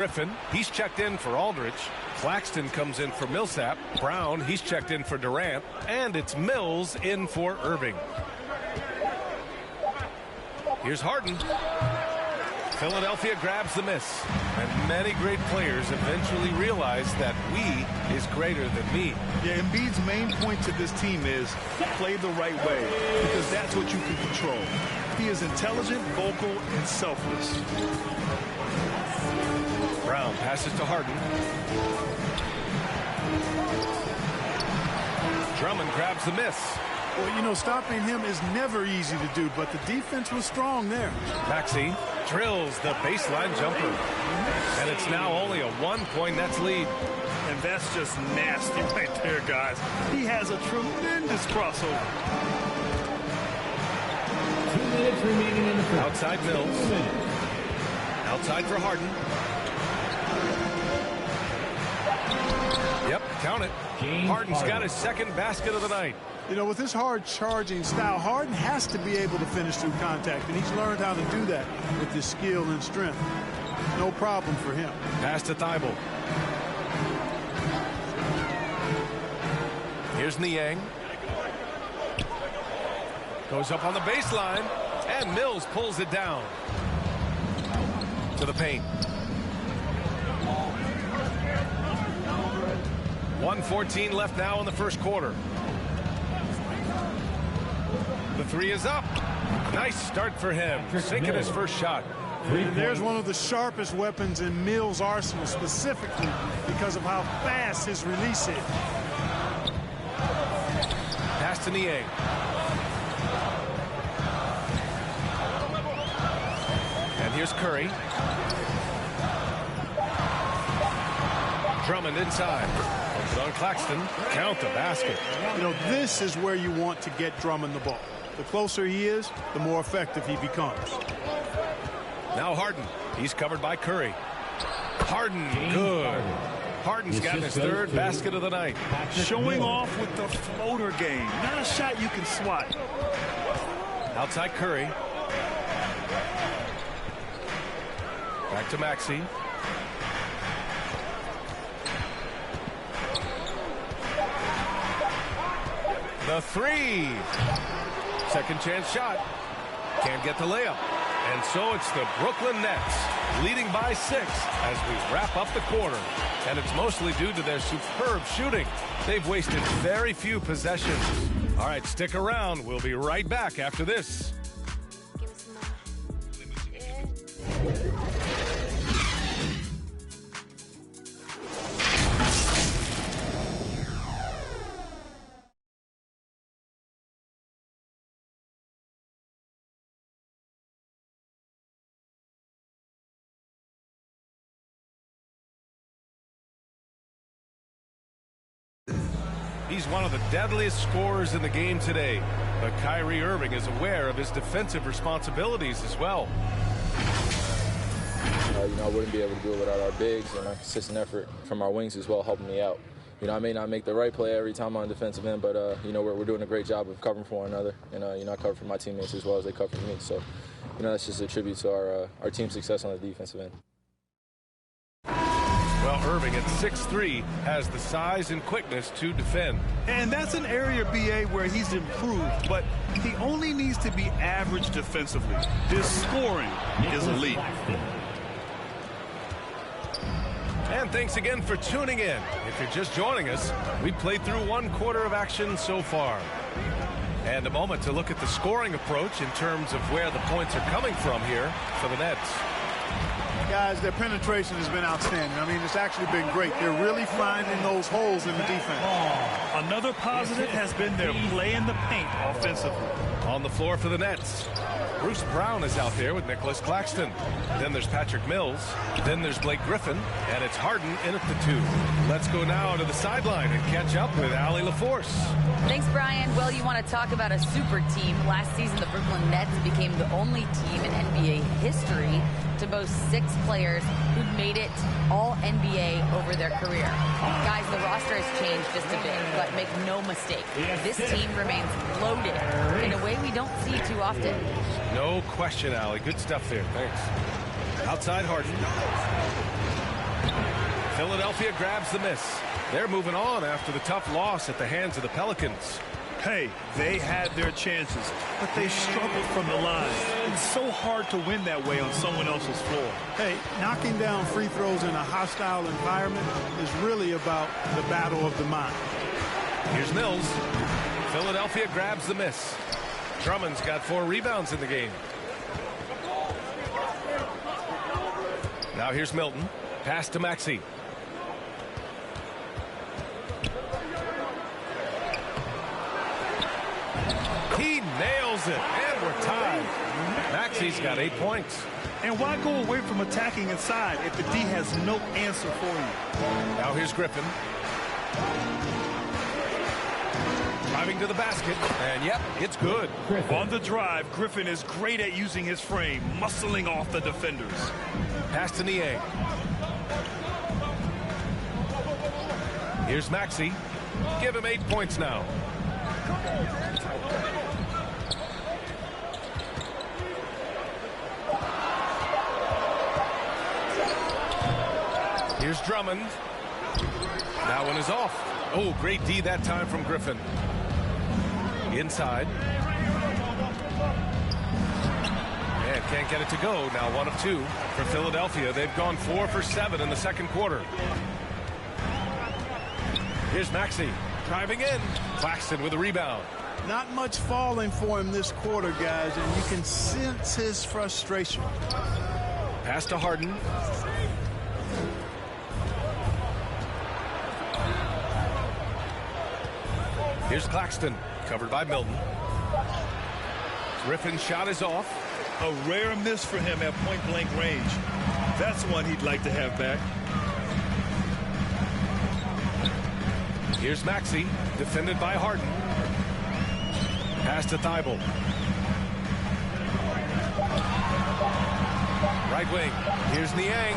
Griffin, he's checked in for Aldridge. Claxton comes in for Millsap. Brown, he's checked in for Durant. And it's Mills in for Irving. Here's Harden. Philadelphia grabs the miss. And many great players eventually realize that we is greater than me. Yeah, Embiid's main point to this team is play the right way, because that's what you can control. He is intelligent, vocal, and selfless. Brown passes to Harden. Drummond grabs the miss. Well, you know, stopping him is never easy to do, but the defense was strong there. Maxey drills the baseline jumper. And it's now only a 1-point Nets lead. And that's just nasty right there, guys. He has a tremendous crossover. 2 minutes remaining in the fourth. Outside Mills. Outside for Harden. Yep, count it. Harden's got his second basket of the night. You know, with his hard charging style, Harden has to be able to finish through contact, and he's learned how to do that with his skill and strength. No problem for him. Pass to Thibault. Here's Niang. Goes up on the baseline, and Mills pulls it down. To the paint. 1:14 left now in the first quarter. The three is up. Nice start for him. Sinking his first shot. And there's one of the sharpest weapons in Mills' arsenal, specifically because of how fast his release is. Pass to Niang. And here's Curry. Drummond inside. Puts it on Claxton. Count the basket. You know, this is where you want to get Drummond the ball. The closer he is, the more effective he becomes. Now Harden. He's covered by Curry. Harden, good. Harden's got his third basket of the night. Showing off with the floater game. Not a shot you can swat. Outside Curry. Back to Maxey. The three. Second chance shot. Can't get the layup. And so it's the Brooklyn Nets leading by 6 as we wrap up the quarter. And it's mostly due to their superb shooting. They've wasted very few possessions. All right, stick around. We'll be right back after this. He's one of the deadliest scorers in the game today. But Kyrie Irving is aware of his defensive responsibilities as well. You know, I wouldn't be able to do it without our bigs and our consistent effort from our wings as well, helping me out. You know, I may not make the right play every time on defensive end, but, you know, we're doing a great job of covering for one another. And, you know, I cover for my teammates as well as they cover for me. So, you know, that's just a tribute to our team's success on the defensive end. Well, Irving at 6'3" has the size and quickness to defend. And that's an area, BA, where he's improved, but he only needs to be average defensively. His scoring is elite. And thanks again for tuning in. If you're just joining us, we played through 1 quarter of action so far. And a moment to look at the scoring approach in terms of where the points are coming from here for the Nets. Guys, their penetration has been outstanding. I mean, it's actually been great. They're really finding those holes in the defense. Another positive has been their play in the paint offensively. On the floor for the Nets, Bruce Brown is out there with Nicholas Claxton. Then there's Patrick Mills. Then there's Blake Griffin. And it's Harden in at the 2. Let's go now to the sideline and catch up with Allie LaForce. Thanks, Brian. Well, you want to talk about a super team. Last season, the Brooklyn Nets became the only team in NBA history to boast 6 players who'd made it all NBA over their career. Guys, the roster has changed just a bit, but make no mistake, this team remains loaded in a way we don't see too often. No question, Allie. Good stuff there. Thanks. Outside Harden. Philadelphia grabs the miss. They're moving on after the tough loss at the hands of the Pelicans. Hey, they had their chances, but they struggled from the line. It's so hard to win that way on someone else's floor. Hey, knocking down free throws in a hostile environment is really about the battle of the mind. Here's Mills. Philadelphia grabs the miss. Drummond's got 4 rebounds in the game. Now here's Milton. Pass to Maxey. He nails it, and we're tied. Maxey's got 8 points. And why go away from attacking inside if the D has no answer for you? Now here's Griffin. Driving to the basket, and yep, it's good. On the drive, Griffin is great at using his frame, muscling off the defenders. Pass to Niang. Here's Maxey. Give him 8 points now. Here's Drummond. That one is off. Oh, great D that time from Griffin. Inside. And can't get it to go. Now 1 of 2 for Philadelphia. They've gone 4 for 7 in the second quarter. Here's Maxey driving in. Claxton with a rebound. Not much falling for him this quarter, guys, and you can sense his frustration. Pass to Harden. Here's Claxton, covered by Milton. Griffin's shot is off. A rare miss for him at point-blank range. That's one he'd like to have back. Here's Maxey, defended by Harden. Pass to Thibault. Right wing. Here's Niang.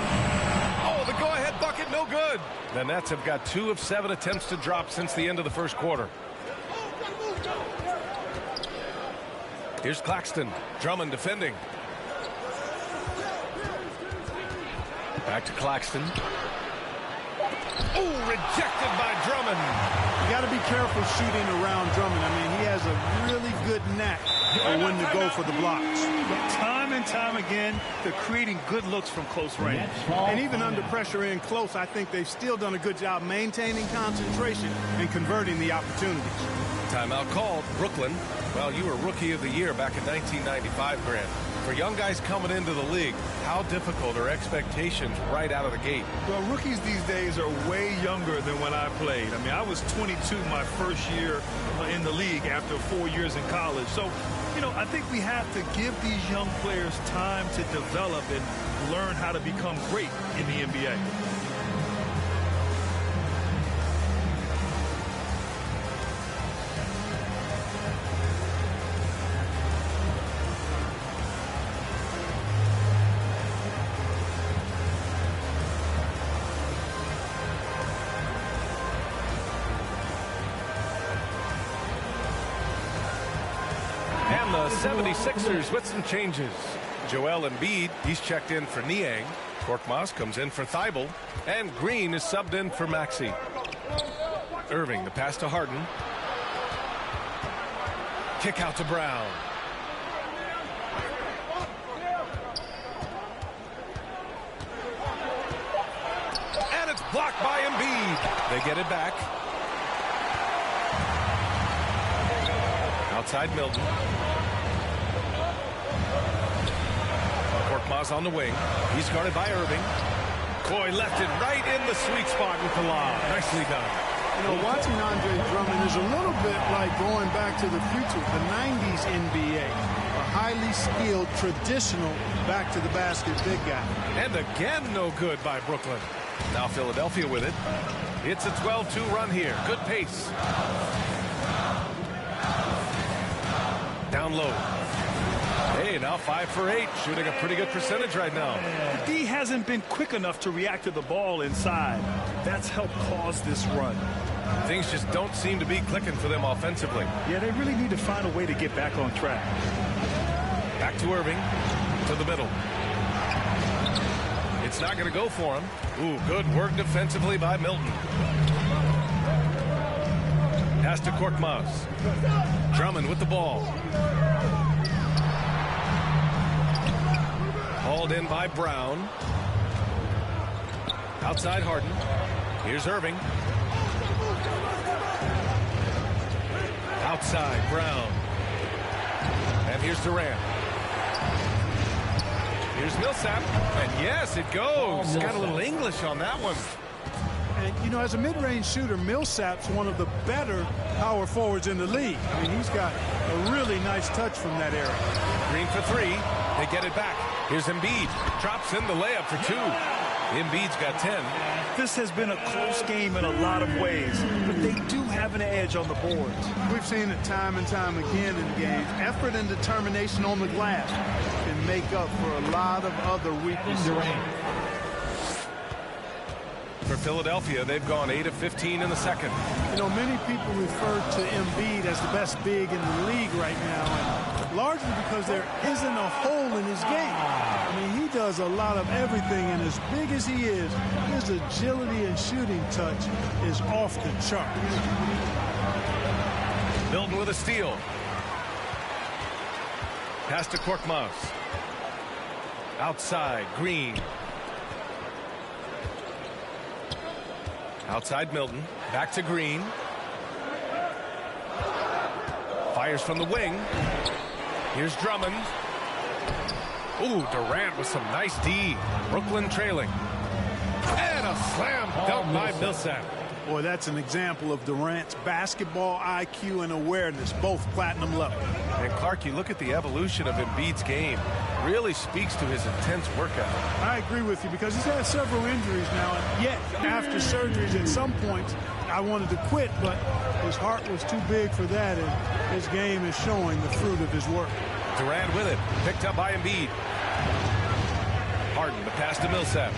Oh, the go-ahead bucket, no good. The Nets have got 2 of 7 attempts to drop since the end of the first quarter. Here's Claxton. Drummond defending. Back to Claxton. Oh, rejected by Drummond. You got to be careful shooting around Drummond. I mean, he has a really good knack for when to go for the blocks. Time and time again, they're creating good looks from close range. And even under pressure in close, I think they've still done a good job maintaining concentration and converting the opportunities. Timeout called. Brooklyn. Well, you were Rookie of the Year back in 1995, Grant. For young guys coming into the league, how difficult are expectations right out of the gate? Well, rookies these days are way younger than when I played. I mean, I was 22 my first year in the league after 4 years in college. So, you know, I think we have to give these young players time to develop and learn how to become great in the NBA. And the 76ers with some changes. Joel Embiid, he's checked in for Niang. Korkmaz comes in for Thibault. And Green is subbed in for Maxey. Irving, the pass to Harden. Kick out to Brown. And it's blocked by Embiid. They get it back. Outside Milton. Korkmaz on the wing. He's guarded by Irving. Coy left it right in the sweet spot with the lob. Nicely done. You know, watching Andre Drummond is a little bit like going back to the future, the 90s NBA. A highly skilled, traditional, back-to-the-basket big guy. And again, no good by Brooklyn. Now Philadelphia with it. It's a 12-2 run here. Good pace. Down low. Hey, now 5 for 8. Shooting a pretty good percentage right now. The D hasn't been quick enough to react to the ball inside. That's helped cause this run. Things just don't seem to be clicking for them offensively. Yeah, they really need to find a way to get back on track. Back to Irving. To the middle. It's not going to go for him. Ooh, good work defensively by Milton. Pass to Korkmaz. Drummond with the ball. Hauled in by Brown. Outside Harden. Here's Irving. Outside Brown. And here's Durant. Here's Millsap. And yes, it goes. Got a little English on that one. And, you know, as a mid-range shooter, Millsap's one of the better power forwards in the league. I mean, he's got a really nice touch from that area. Green for three. They get it back. Here's Embiid. Drops in the layup for two. Embiid's got 10. This has been a close game in a lot of ways, but they do have an edge on the boards. We've seen it time and time again in games. Effort and determination on the glass can make up for a lot of other weaknesses. For Philadelphia, they've gone 8 of 15 in the second. You know, many people refer to Embiid as the best big in the league right now, and largely because there isn't a hole in his game. I mean, he does a lot of everything, and as big as he is, his agility and shooting touch is off the charts. Milton with a steal. Pass to Korkmaz. Outside, Green. Outside Milton. Back to Green. Fires from the wing. Here's Drummond. Ooh, Durant with some nice D. Brooklyn trailing. And a slam dunk by Millsap. Boy, that's an example of Durant's basketball IQ and awareness, both platinum level. And Clark, you look at the evolution of Embiid's game. Really speaks to his intense workout. I agree with you because he's had several injuries now, and yet after surgeries at some points I wanted to quit, but his heart was too big for that, and his game is showing the fruit of his work. Durant with it, picked up by Embiid. Harden, the pass to Millsap.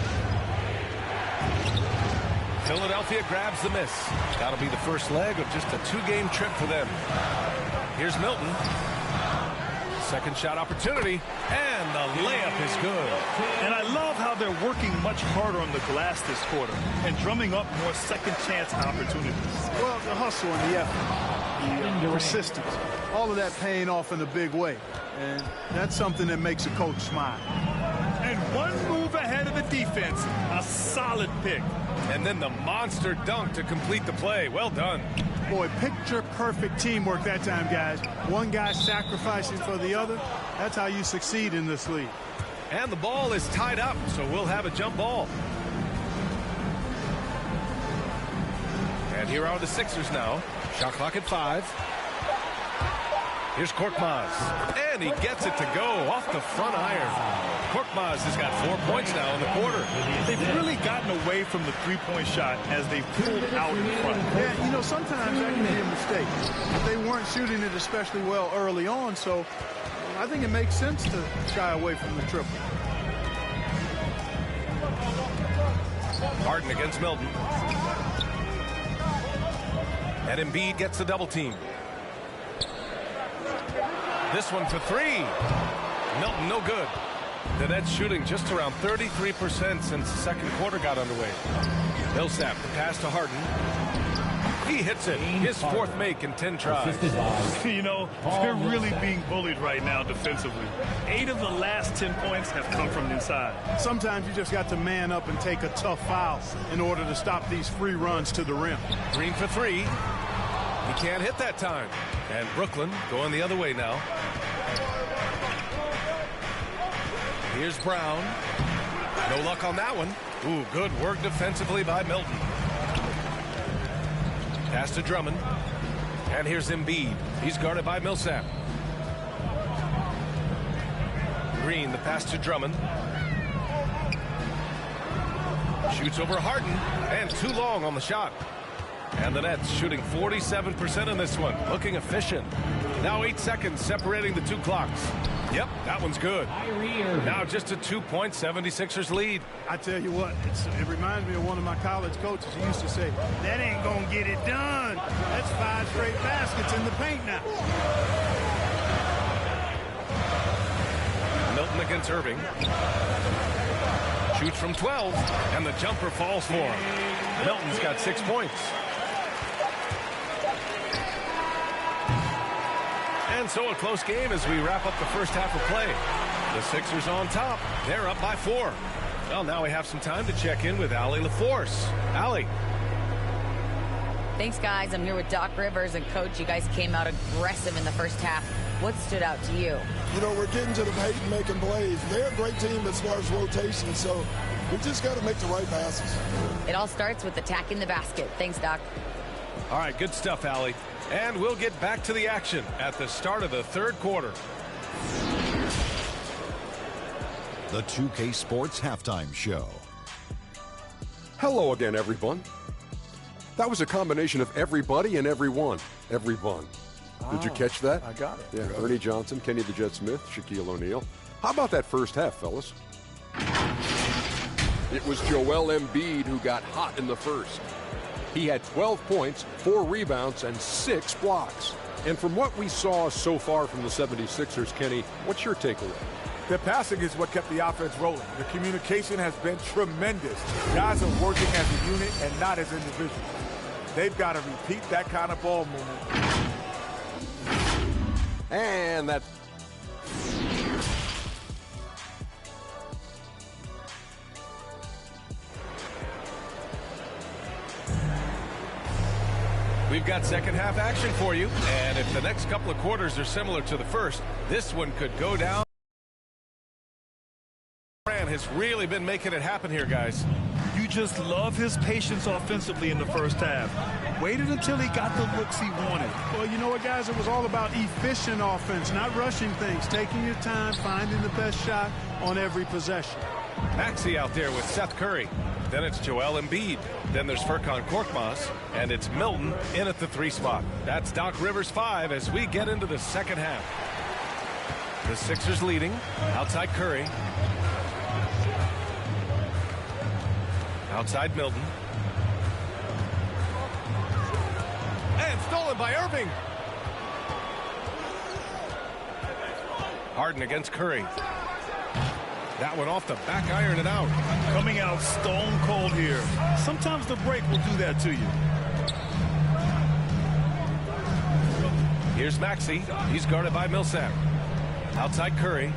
Philadelphia grabs the miss. That'll be the first leg of just a two-game trip for them. Here's Milton. Second shot opportunity, and the layup is good. And I love how they're working much harder on the glass this quarter and drumming up more second chance opportunities. Well, the hustle and the effort, the persistence, all of that paying off in a big way. And that's something that makes a coach smile. And one move ahead of the defense, a solid pick. And then the monster dunk to complete the play. Well done. Boy, picture perfect teamwork that time, guys. One guy sacrificing for the other. That's how you succeed in this league. And the ball is tied up, so we'll have a jump ball. And here are the Sixers now. Shot clock at 5. Here's Korkmaz. And he gets it to go off the front iron. Korkmaz has got 4 points now in the quarter. They've really gotten away from the three-point shot as they've pulled out in front. Yeah, you know, sometimes that can be a mistake. They weren't shooting it especially well early on, so I think it makes sense to shy away from the triple. Harden against Milton. And Embiid gets the double team. This one for three. Milton, no good. The Nets shooting just around 33% since the second quarter got underway. Millsap, the pass to Harden. He hits it. His fourth make in 10 tries. You know, they're really being bullied right now defensively. 8 of the last 10 points have come from inside. Sometimes you just got to man up and take a tough foul in order to stop these free runs to the rim. Green for three. He can't hit that time. And Brooklyn going the other way now. Here's Brown. No luck on that one. Ooh, good work defensively by Milton. Pass to Drummond. And here's Embiid. He's guarded by Millsap. Green, the pass to Drummond. Shoots over Harden. And too long on the shot. And the Nets shooting 47% in this one. Looking efficient. Now 8 seconds separating the two clocks. Yep, that one's good. Now just a 2-point 76ers lead. I tell you what, it reminds me of one of my college coaches. He used to say, that ain't going to get it done. That's 5 straight baskets in the paint now. Milton against Irving. Shoots from 12, and the jumper falls for him. Milton's got 6 points. And so a close game as we wrap up the first half of play. The Sixers on top. They're up by 4. Well, now we have some time to check in with Allie LaForce. Allie. Thanks, guys. I'm here with Doc Rivers. And, Coach, you guys came out aggressive in the first half. What stood out to you? You know, we're getting to the paint and making plays. They're a great team as far as rotation, so we just got to make the right passes. It all starts with attacking the basket. Thanks, Doc. All right, good stuff, Allie. And we'll get back to the action at the start of the third quarter. The 2K Sports Halftime Show. Hello again, everyone. That was a combination of everybody and everyone. Everyone. Did you catch that? I got it. Yeah, Ernie Johnson, Kenny the Jet Smith, Shaquille O'Neal. How about that first half, fellas? It was Joel Embiid who got hot in the first. He had 12 points, 4 rebounds, and 6 blocks. And from what we saw so far from the 76ers, Kenny, what's your takeaway? The passing is what kept the offense rolling. The communication has been tremendous. Guys are working as a unit and not as individuals. They've got to repeat that kind of ball movement. And that. We've got second half action for you. And if the next couple of quarters are similar to the first, this one could go down. Has really been making it happen here, guys. You just love his patience offensively in the first half. Waited until he got the looks he wanted. Well, you know what, guys? It was all about efficient offense, not rushing things, taking your time, finding the best shot on every possession. Maxey out there with Seth Curry. Then it's Joel Embiid. Then there's Furkan Korkmaz. And it's Milton in at the 3 spot. That's Doc Rivers 5 as we get into the second half. The Sixers leading. Outside Curry. Outside Milton. And stolen by Irving. Harden against Curry. That one off the back iron and out. Coming out stone cold here. Sometimes the break will do that to you. Here's Maxey. He's guarded by Millsap. Outside Curry.